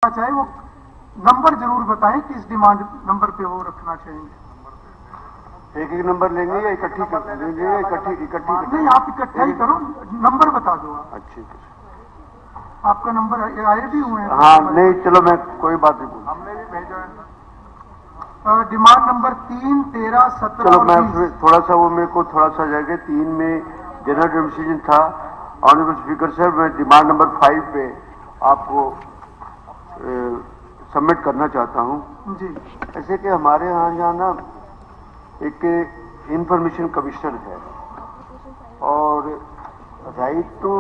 चाहे वो नंबर जरूर बताएं कि इस डिमांड नंबर पे वो रखना चाहेंगे। एक एक नंबर लेंगे या इकट्ठी कर लेंगे या इकट्ठी नहीं, आप इकट्ठा ही करो, नंबर बता दो आप। अच्छी आपका नंबर आए भी हुए हैं? हाँ, नहीं चलो मैं कोई बात नहीं, हमने भी भेजा है। डिमांड नंबर 3, 13, 17 चलो मैं और 20। थोड़ा सा वो मेरे को थोड़ा सा जाएगा। 3 में जनरल डिसीजन था। ऑनरेबल स्पीकर सर, मैं डिमांड नंबर 5 पे आपको सबमिट करना चाहता हूँ जी। ऐसे कि हमारे यहाँ ना एक इंफॉर्मेशन कमिश्नर है और राइट टू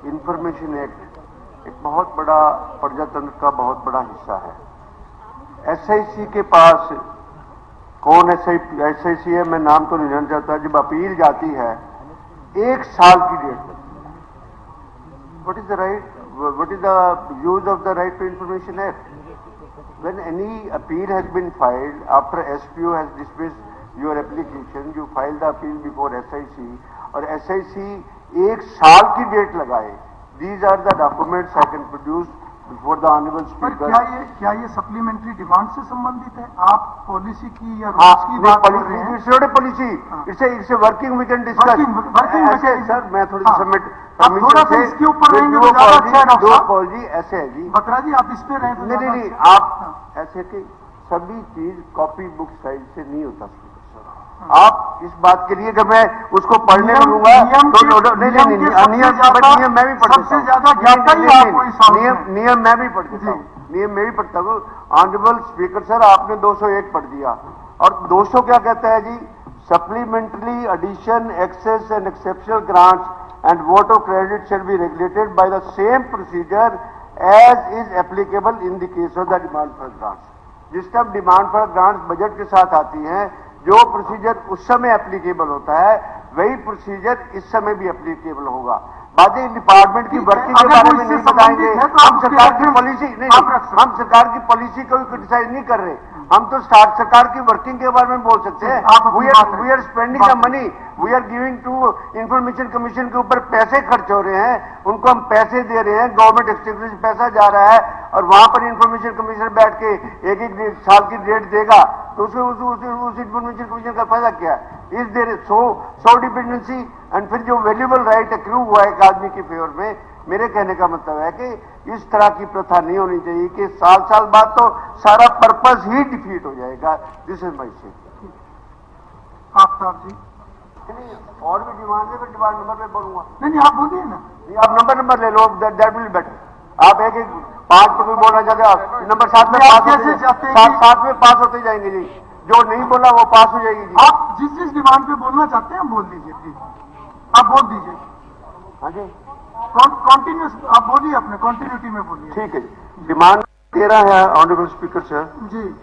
इंफॉर्मेशन एक्ट एक बहुत बड़ा प्रजातंत्र का बहुत बड़ा हिस्सा है। एसआईसी के पास कौन एसआईसी है मैं नाम तो नहीं जानना चाहता, जब अपील जाती है 1 साल की डेट में। What is the use of the right to information act? When any appeal has been filed, after SPO has dismissed your application, you file the appeal before SIC और SIC 1 साल की date लगाए। These are the documents I can produce before the honorable speaker। क्या ये supplementary demand से संबंधित है? आप पॉलिसी की या रूल्स की बात कर रहे हैं? It's not a policy, it's a working we can discuss। ऐसे सर मैं थोड़ी सबमिट थोड़ा सा इसके ऊपर रहेंगे तो ज्यादा अच्छा है डॉक्टर साहब। जी ऐसे है जी बत्रा जी, आप इस पे रहें तो नहीं आप ऐसे कि सभी चीज कॉपी बुक साइज से नहीं होता। आप इस बात के लिए जब मैं उसको पढ़ने लगूंगा तो नियम मैं भी पढ़ सबसे ज्यादा नियम मैं भी पढ़ देता हूँ, नियम मैं भी पढ़ता हूँ। ऑनरेबल स्पीकर सर, आपने 201 पढ़ दिया और 200 क्या कहता है जी? Supplementary addition excess and exceptional grants and vote of credit shall be regulated by the same procedure as is applicable in the case of the demand for grants। जिस time demand for grants budget के साथ आती हैं, जो procedure उस समय applicable होता है वही प्रोसीजर इस समय भी एप्लीकेबल होगा। बातें डिपार्टमेंट की वर्किंग के बारे में नहीं बताएंगे। हम सरकार की पॉलिसी नहीं, हम सरकार की पॉलिसी को भी क्रिटिसाइज नहीं कर रहे, हम तो सरकार की वर्किंग के बारे में बोल सकते हैं। We are spending the money, we are giving to information commission के ऊपर पैसे खर्च हो रहे हैं, उनको हम पैसे दे रहे हैं, गवर्नमेंट एक्सचेंज से पैसा जा रहा है और वहां पर इंफॉर्मेशन कमीशन बैठ के एक साल की डेट देगा तो उस इंफॉर्मेशन कमीशन का फायदा क्या है? इस देर सो डिपेंडेंसी एंड फिर जो वैल्यूएबल राइट एक्रू हुआ है एक आदमी के फेवर में। मेरे कहने का मतलब है कि इस तरह की प्रथा नहीं होनी चाहिए कि साल बाद तो सारा पर्पस ही डिफीट हो जाएगा। दिस इज माई से। आप साहब जी और भी डिमांड है, फिर डिमांड नंबर पे बोलूंगा। नहीं आप बोलिए ना, आप नंबर ले लो, दैट विल बेटर। आप एक 5 पे कोई बोलना चाहते हो, आप नंबर 7 में पास होते जाएंगे जी। जो नहीं बोला वो पास हो जाएगी जी। आप जिस डिमांड पे बोलना चाहते हैं बोल दीजिए प्लीज, आप बोल दीजिए। हाँ जी, कॉन्टिन्यूस आप बोलिए, अपने कॉन्टिन्यूटी में बोलिए। ठीक है जी। डिमांड 13 है ऑनरेबल स्पीकर सर जी।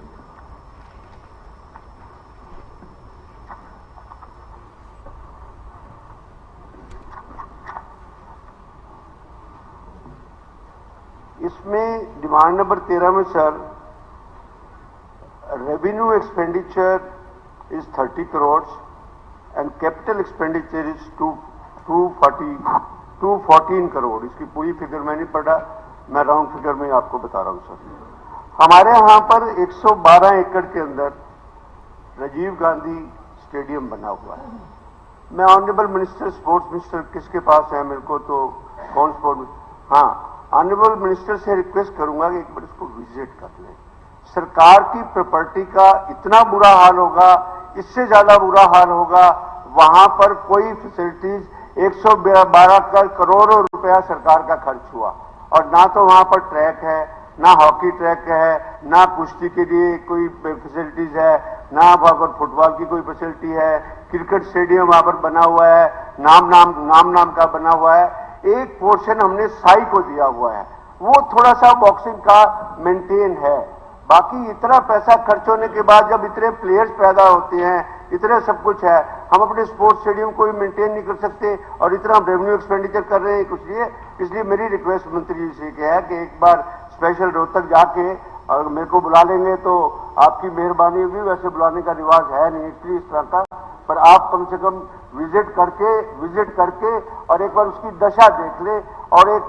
इसमें डिमांड नंबर 13 में sir revenue expenditure is 30 crore and capital expenditure is 214 crore. इसकी पूरी फिगर मैं नहीं पढ़ा, मैं राउंड फिगर में आपको बता रहा हूं सर। हमारे यहां पर 112 एकड़ के अंदर राजीव गांधी स्टेडियम बना हुआ है। मैं ऑनरेबल मिनिस्टर स्पोर्ट्स मिनिस्टर किसके पास है मेरे को तो कौन स्पोर्ट, हाँ ऑनरेबल मिनिस्टर से रिक्वेस्ट करूंगा कि एक बार इसको विजिट कर लें। सरकार की प्रॉपर्टी का इतना बुरा हाल होगा, इससे ज्यादा बुरा हाल होगा। वहां पर कोई फैसिलिटीज 112 करोड़ रुपया सरकार का खर्च हुआ और ना तो वहां पर ट्रैक है, ना हॉकी ट्रैक है, ना कुश्ती के लिए कोई फैसिलिटीज है, ना वहां पर फुटबॉल की कोई फैसिलिटी है। क्रिकेट स्टेडियम वहां पर बना हुआ है, नाम का बना हुआ है। एक पोर्शन हमने साई को दिया हुआ है, वो थोड़ा सा बॉक्सिंग का मेंटेन है। बाकी इतना पैसा खर्च होने के बाद जब इतने प्लेयर्स पैदा होते हैं, इतने सब कुछ है, हम अपने स्पोर्ट्स स्टेडियम को भी मेंटेन नहीं कर सकते और इतना रेवेन्यू एक्सपेंडिचर कर रहे हैं कुछ लिए। इसलिए मेरी रिक्वेस्ट मंत्री जी से है कि एक बार स्पेशल रोहतक जाके और मेरे को बुला लेंगे तो आपकी मेहरबानी होगी। वैसे बुलाने का रिवाज है नहीं एक्चुअली इस तरह का, पर आप कम से कम विजिट करके और एक बार उसकी दशा देख ले और एक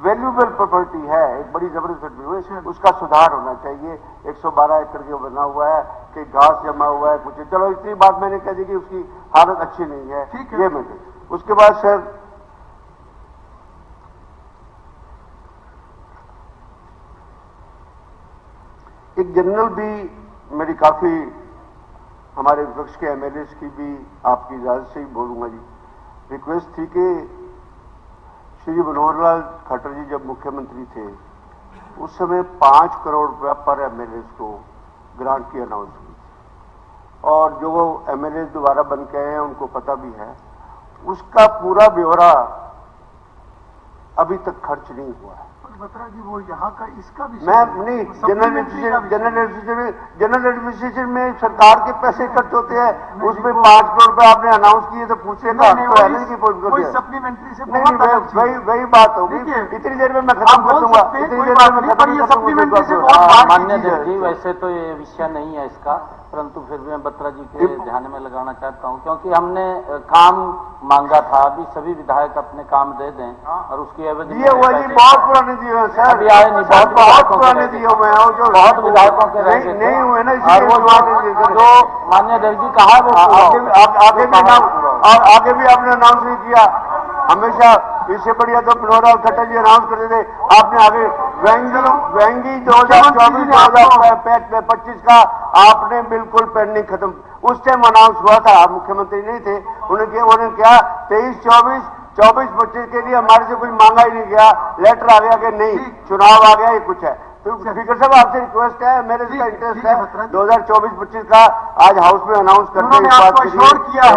वैल्यूएबल प्रॉपर्टी है, एक बड़ी जबरदस्त व्यू है, उसका सुधार होना चाहिए। 112 एकड़ जो बना हुआ है कि घास जमा हुआ है कुछ, चलो इतनी बात मैंने कह दी कि उसकी हालत अच्छी नहीं है, ये मैं कह। उसके बाद सर एक जनरल भी मेरी काफी हमारे विपक्ष के एमएलए की भी आपकी इजाजत से ही बोलूंगा जी, रिक्वेस्ट थी कि श्री मनोहर लाल खट्टर जी जब मुख्यमंत्री थे उस समय 5 करोड़ रुपया पर एमएलए को ग्रांट की अनाउंस हुई थी, और जो वो एमएलए दोबारा बन के आए हैं उनको पता भी है, उसका पूरा ब्यौरा अभी तक खर्च नहीं हुआ है। बत्रा जी वो यहाँ का इसका भी मैं नहीं, जनरल एडमिनिस्ट्रेशन में सरकार के पैसे खर्च होते हैं, उसमें 5 करोड़ रुपए आपने अनाउंस किए तो पूछे का सप्लीमेंट्री से वही बात होगी। इतनी देर में मैं खत्म कर दूंगा, इतनी देर में मैं खत्म कर दूंगा। मान्य अध्यक्ष जी, वैसे तो ये विषय नहीं है इसका, परंतु फिर भी मैं बत्रा जी के ध्यान में लगाना चाहता हूं, क्योंकि हमने काम मांगा था, अभी सभी विधायक अपने काम दे दें और उसकी एवज दिए हुआ जी बहुत पुराने दिए हुए सर, अभी आए नहीं, बहुत पुराने दिए हुए हैं, जो बहुत विधायकों के रह गए नहीं हुए ना, और वो जो मान्य अध्यक्ष जी कहा वो आगे भी आपने अनाउंस नहीं किया। हमेशा इससे बढ़िया तो मनोहर लाल खट्टर जी अनाउंस करते थे, आपने आगे वेंगी 2024-2025 का आपने बिल्कुल पेंडिंग खत्म, उस टाइम अनाउंस हुआ था, आप मुख्यमंत्री नहीं थे, उन्होंने क्या 23-24-25 के लिए हमारे से कुछ मांगा ही नहीं गया, लेटर आ गया कि नहीं चुनाव आ गया, ये कुछ है। तो स्पीकर साहब आपसे रिक्वेस्ट है, मेरे इसका इंटरेस्ट है 2024-25 का आज हाउस में अनाउंस करने की बात अश्योर किया है,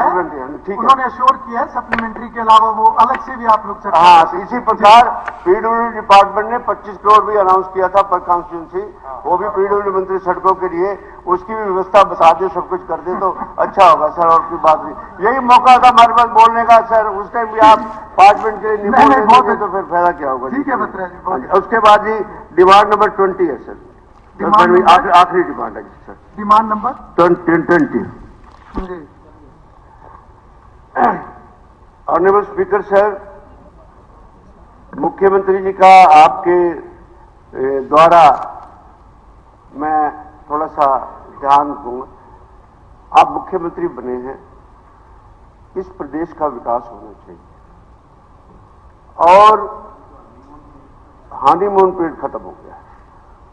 ठीक है, उन्होंने अश्योर किया है सप्लीमेंट्री के अलावा वो अलग से भी आप लोग हाँ, इसी प्रकार पीडब्ल्यूडी डिपार्टमेंट ने 25 करोड़ भी अनाउंस किया था पर कॉन्स्टिट्यूंसी, वो भी पीडब्ल्यूडी मंत्री सड़कों के लिए, उसकी भी व्यवस्था बता दे, सब कुछ कर दे तो अच्छा होगा सर। और की बात नहीं, यही मौका था हमारे पास बोलने का सर, उस टाइम भी आप 5 मिनट के लिए नहीं बोले तो फिर फायदा क्या होगा। ठीक है बत्रा जी। उसके बाद जी डिमांड नंबर 20 है सर, आखिरी डिमांड है जी sir, demand number 20। Honourable speaker sir, मुख्यमंत्री जी का आपके द्वारा मैं थोड़ा सा ध्यान दूंगा, आप मुख्यमंत्री बने हैं, इस प्रदेश का विकास होना चाहिए और हनीमून पीरियड खत्म हो गया,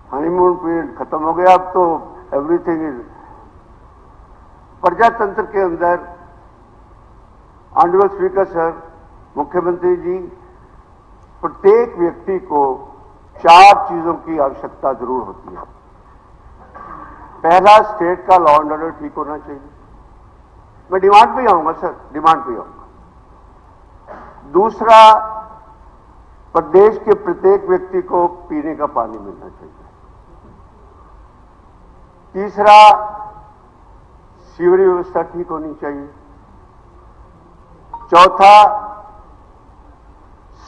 हनीमून पीरियड खत्म हो गया, अब तो एवरीथिंग इज प्रजातंत्र के अंदर। ऑनरेबल स्पीकर सर, मुख्यमंत्री जी, प्रत्येक व्यक्ति को 4 चीजों की आवश्यकता जरूर होती है। पहला, स्टेट का लॉ एंड ऑर्डर ठीक होना चाहिए, मैं डिमांड पे आऊंगा सर, डिमांड पे आऊंगा। दूसरा, प्रदेश के प्रत्येक व्यक्ति को पीने का पानी मिलना चाहिए। तीसरा, सीवरेज व्यवस्था ठीक होनी चाहिए। चौथा,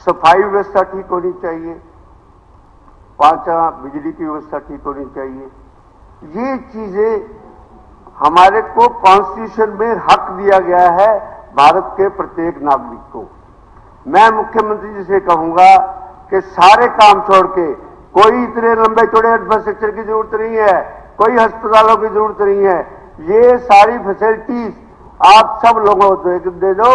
सफाई व्यवस्था ठीक होनी चाहिए। पांचवा, बिजली की व्यवस्था ठीक होनी चाहिए। ये चीजें हमारे को कॉन्स्टिट्यूशन में हक दिया गया है भारत के प्रत्येक नागरिक को। मैं मुख्यमंत्री जी से कहूंगा कि सारे काम छोड़ के, कोई इतने लंबे चौड़े इंफ्रास्ट्रक्चर की जरूरत नहीं है, कोई अस्पतालों की जरूरत नहीं है, ये सारी फैसिलिटीज आप सब लोगों को दे दो,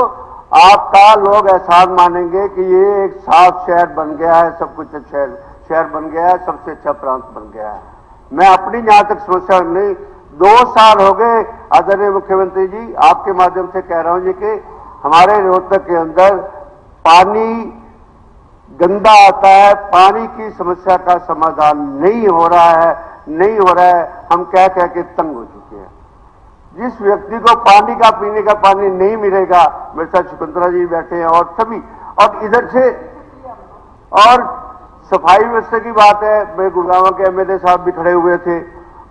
आपका लोग एहसान मानेंगे कि ये एक साफ शहर बन गया है, सब कुछ शहर बन गया है, सबसे अच्छा प्रांत बन गया है। मैं अपनी जहां तक समस्या नहीं, 2 साल हो गए आदरणीय मुख्यमंत्री जी, आपके माध्यम से कह रहा हूं जी कि हमारे रोहतक के अंदर पानी गंदा आता है, पानी की समस्या का समाधान नहीं हो रहा है, हम कह के तंग हो चुके हैं। जिस व्यक्ति को पानी का, पीने का पानी नहीं मिलेगा, मेरे साथ शकुंतला जी बैठे हैं और सभी, और इधर से, और सफाई व्यवस्था की बात है, मेरे गुड़गांव के एमएलए साहब भी खड़े हुए थे,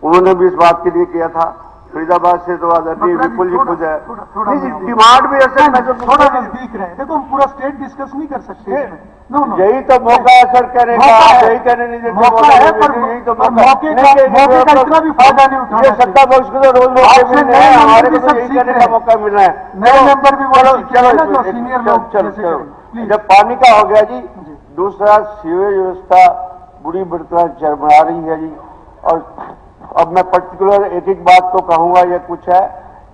उन्होंने भी इस बात के लिए किया था। फरीदाबाद से तो आदरणीय विपुल जी खुद है, डिमांड भी असल में थोड़ा नजदीक रहे, देखो हम पूरा स्टेट डिस्कस नहीं कर सकते, यही तो मौका है सर कहने का, यही कहने नहीं देते, मौका है पर यही तो मौके का इतना भी फायदा नहीं उठाना। ये सत्ता पक्ष को तो रोज मौके मिल रहे हैं, हमारे को तो यही कहने का मौका मिल रहा है। नए मेंबर भी चलो सीनियर लोग, जब पानी का हो गया जी, दूसरा, सीवेज व्यवस्था बुरी तरह चरमरा रही है जी। और अब मैं पर्टिकुलर एक एक बात तो कहूंगा, या कुछ है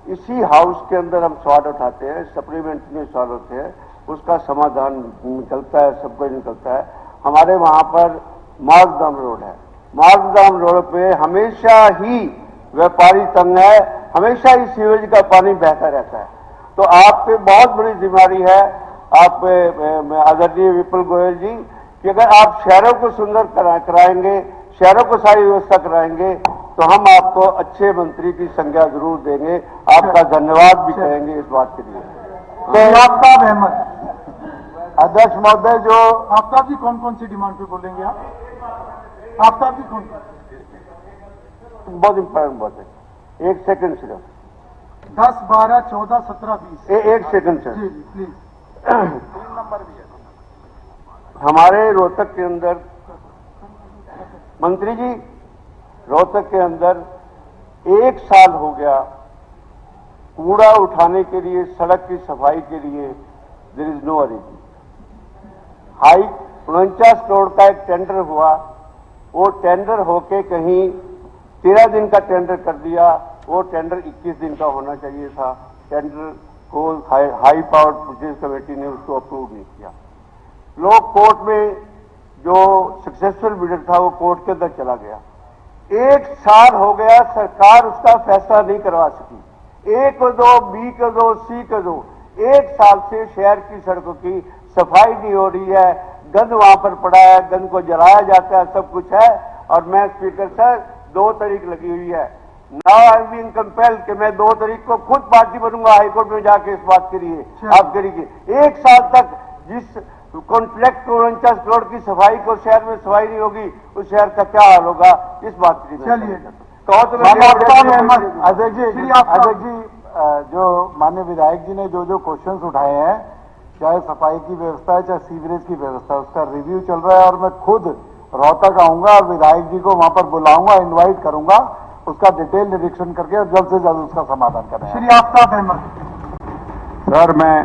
इसी हाउस के अंदर हम सवाल उठाते हैं, सप्लीमेंट्री में सवाल होते हैं, उसका समाधान निकलता है, सबको निकलता है। हमारे वहां पर मार्गधाम रोड है, मार्गधाम रोड पे हमेशा ही व्यापारी तंग है, हमेशा ही सीवेज का पानी बहता रहता है। तो आप पे बहुत बड़ी जिम्मेदारी है, आप आदरणीय विपुल गोयल जी, कि अगर आप शहरों को सुंदर कराएंगे, शहरों को सारी व्यवस्था कराएंगे, तो हम आपको अच्छे मंत्री की संज्ञा जरूर देंगे, आपका धन्यवाद भी कहेंगे इस बात के लिए। तो आफ्ताब अहमद। अध्यक्ष महोदय, जो आफ्ताब जी कौन कौन सी डिमांड पे बोलेंगे आप? आफ्ताब जी कौन कौन? बहुत इंपॉर्टेंट बात है, एक सेकंड सिर्फ, 10, 12, 14, 17, 20। एक सेकंड सर। जी जी प्लीज। हमारे रोहतक के अंदर, मंत्री जी, रोहतक के अंदर 1 साल हो गया कूड़ा उठाने के लिए, सड़क की सफाई के लिए there is no arrangement. 49 crore का एक टेंडर हुआ, वो टेंडर होके कहीं 13 दिन का टेंडर कर दिया, वो टेंडर 21 दिन का होना चाहिए था। टेंडर को हाई पावर परचेज कमेटी ने उसको अप्रूव नहीं किया। लोग कोर्ट में, जो सक्सेसफुल बिडर था वो कोर्ट के अंदर चला गया। 1 साल हो गया, सरकार उसका फैसला नहीं करवा सकी। ए को दो, बी को दो, सी को दो, 1 साल से शहर की सड़कों की सफाई नहीं हो रही है, गंद वहां पर पड़ा है, गंद को जलाया जाता है, सब कुछ है। और मैं स्पीकर सर 2 तारीख लगी हुई है, now I am being compelled कि मैं 2 तारीख को खुद पार्टी बनूंगा हाईकोर्ट में जाके इस बात के लिए आप करिए। 1 साल तक जिस कॉन्ट्रैक्ट 49 करोड़ की सफाई को शहर में सफाई नहीं होगी, उस शहर का क्या हाल होगा, इस बात के लिए चलिए। तो अध्यक्ष जी, जो माननीय विधायक जी ने जो क्वेश्चंस उठाए हैं, चाहे सफाई की व्यवस्था है, चाहे सीवरेज की व्यवस्था है, उसका रिव्यू चल रहा है। और मैं खुद रोहतक आऊंगा और विधायक जी को वहां पर बुलाऊंगा, इनवाइट करूंगा, उसका डिटेल निरीक्षण करके जल्द से जल्द उसका समाधान करेंगे। श्री आफ्ताब अहमद। सर, मैं